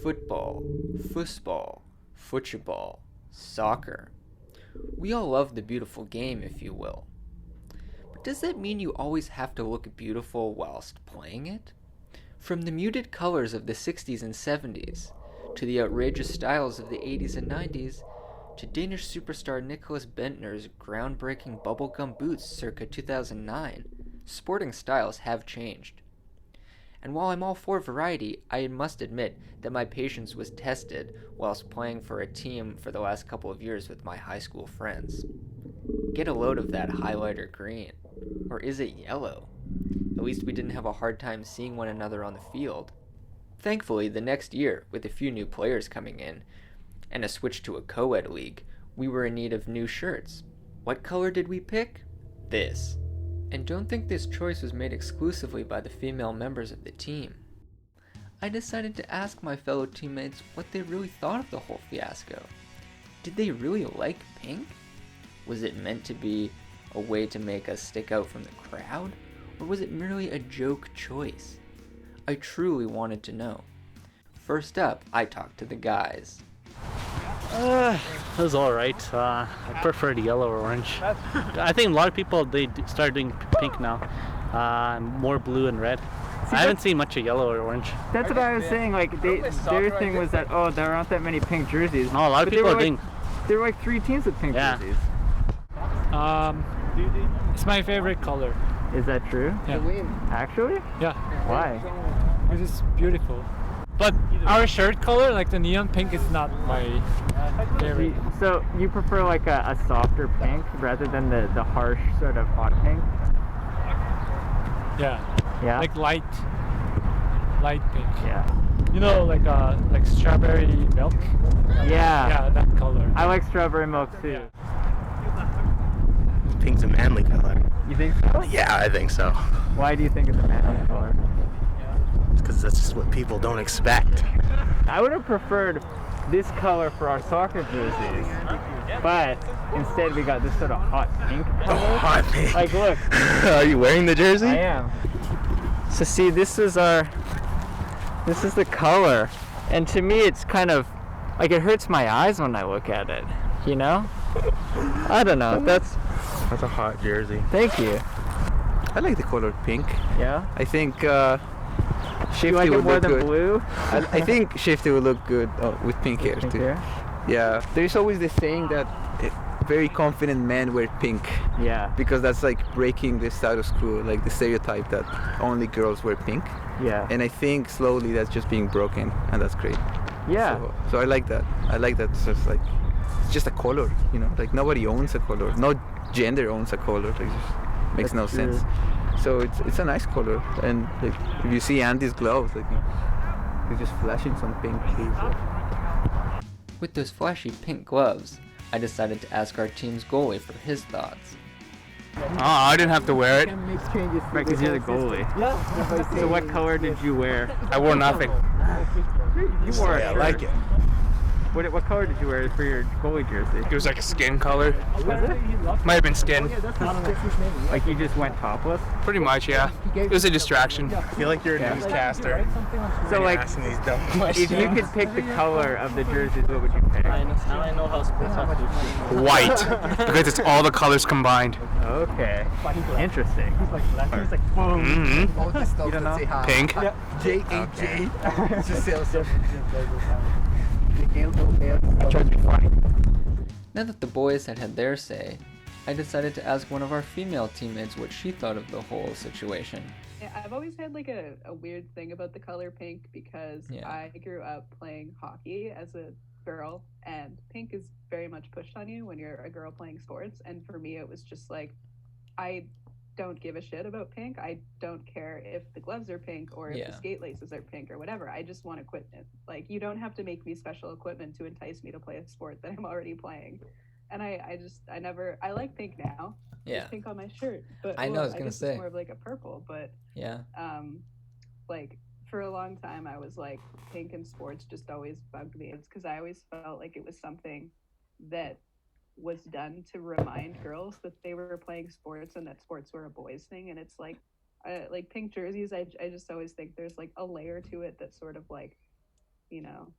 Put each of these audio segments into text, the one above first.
Football, foosball, football, soccer. We all love the beautiful game, if you will. But does that mean you always have to look beautiful whilst playing it? From the muted colors of the 60s and 70s, to the outrageous styles of the 80s and 90s, to Danish superstar Nicholas Bentner's groundbreaking bubblegum boots circa 2009, sporting styles have changed. And while I'm all for variety, I must admit that my patience was tested whilst playing for a team for the last couple of years with my high school friends. Get a load of that highlighter green. Or is it yellow? At least we didn't have a hard time seeing one another on the field. Thankfully, the next year, with a few new players coming in, and a switch to a co-ed league, we were in need of new shirts. What color did we pick? This. And don't think this choice was made exclusively by the female members of the team. I decided to ask my fellow teammates what they really thought of the whole fiasco. Did they really like pink? Was it meant to be a way to make us stick out from the crowd? Or was it merely a joke choice? I truly wanted to know. First up, I talked to the guys. It was alright. I prefer the yellow or orange. I think a lot of people, start doing pink now. More blue and red. I haven't seen much of yellow or orange. That's what I was saying, like, their thing was that, oh, there aren't that many pink jerseys. No, a lot of people are doing... There were like 3 teams with pink jerseys. It's my favorite color. Is that true? Yeah. Actually? Yeah. Why? Because it's beautiful. But our shirt color, like the neon pink, is not my favorite. So you prefer like a softer pink rather than the harsh sort of hot pink? Yeah. Yeah? Like light pink. Yeah. You know, like strawberry milk. Yeah. Yeah, that color. I like strawberry milk too. Pink's a manly color. You think so? Yeah, I think so. Why do you think it's a manly color? Because that's just what people don't expect. I would have preferred this color for our soccer jerseys, but instead we got this sort of hot pink color. Oh, hot pink. Like, look. Are you wearing the jersey? I am. So see, this is the color, and to me it's kind of like it hurts my eyes when I look at it, you know? I don't know. That's a hot jersey. Thank you. I like the color pink. Yeah. I think You like Shifty it would more look than good. blue? I think Shifty would look good with pink hair Pink too. hair? Yeah. There's always this saying that very confident men wear pink Yeah. because that's like breaking the status quo, like the stereotype that only girls wear pink. Yeah. And I think slowly that's just being broken, and that's great. Yeah. So I like that. I like that. It's just a color, you know. Like nobody owns a color. No gender owns a color. Like, it just makes no That's true. sense. So it's a nice color. And like if you see Andy's gloves, like he's just flashing some pink too. So. With those flashy pink gloves, I decided to ask our team's goalie for his thoughts. Oh, I didn't have to wear it. Right, because you're the goalie. So what color did you wear? I wore nothing. You wore a Yeah, I shirt. like it. What color did you wear for your goalie jersey? It was like a skin color. Was it? Might have been skin. Like you just went topless? Pretty much, yeah. It was a distraction. I feel like you're a newscaster. So like, asking these dumb if questions. you could pick the color of the jerseys, what would you pick? White. Because it's all the colors combined. Okay. Interesting. Mm-hmm. You don't know? Pink. J-A-J. Just sell some. Now that the boys had had their say, I decided to ask one of our female teammates what she thought of the whole situation. Yeah, I've always had like a weird thing about the color pink because I grew up playing hockey as a girl, and pink is very much pushed on you when you're a girl playing sports. And for me, it was just like, I don't give a shit about pink. I don't care if the gloves are pink or if the skate laces are pink or whatever. I just want equipment. Like, you don't have to make me special equipment to entice me to play a sport that I'm already playing. And I like pink now. Yeah. There's pink on my shirt. But I know, I was gonna guess say. it's more of like a purple, but Yeah. like for a long time I was like, pink in sports just always bugged me. It's because I always felt like it was something that was done to remind girls that they were playing sports and that sports were a boys thing. And it's like pink jerseys, I just always think there's like a layer to it that sort of like you know,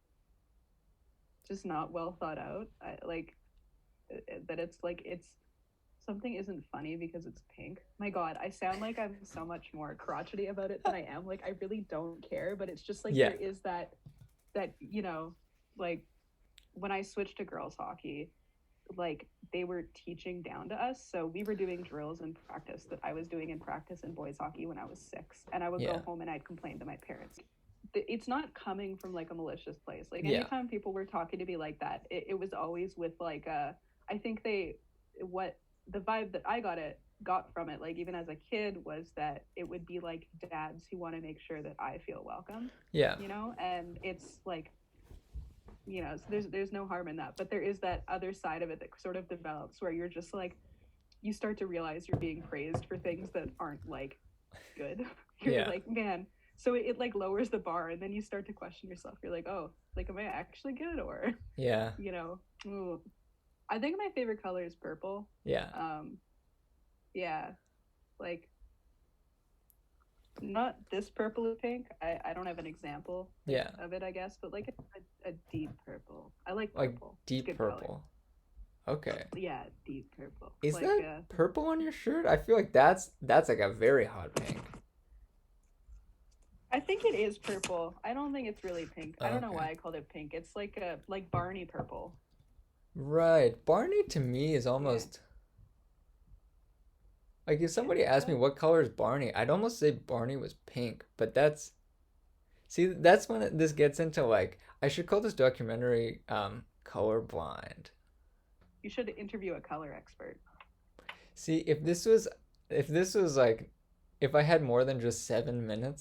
just not well thought out. Like that it's like it's something isn't funny because it's pink. My God, I sound like I'm so much more crotchety about it than I am. Like I really don't care, but it's just like Yeah. there is that you know, like when I switched to girls hockey, like they were teaching down to us, so we were doing drills in practice that I was doing in practice in boys hockey when I was 6, and I would Yeah. go home and I'd complain to my parents. It's not coming from like a malicious place. Like Yeah. anytime people were talking to me like that, it was always with like I think what the vibe that I got from it, like even as a kid, was that it would be like dads who want to make sure that I feel welcome, Yeah. you know. And it's like, you know, so there's no harm in that, but there is that other side of it that sort of develops where you're just like, you start to realize you're being praised for things that aren't like good. You're Yeah. like, man, so it like lowers the bar, and then you start to question yourself. You're like, oh, like am I actually good? Or Yeah. you know, ooh. I think my favorite color is purple. Yeah. Yeah, like not this purple pink. I don't have an example Yeah. of it, I guess, but like a deep purple. I like Like purple. It's deep good color. purple. Okay. Yeah, deep purple. Is like, that purple on your shirt? I feel like that's like a very hot pink. I think it is purple. I don't think it's really pink. I don't know Okay. why I called it pink. It's like a Barney purple. Right. Barney to me is almost like if somebody asked me what color is Barney, I'd almost say Barney was pink, but that's when this gets into like I should call this documentary colorblind. You should interview a color expert. See, if this was like if I had more than just 7 minutes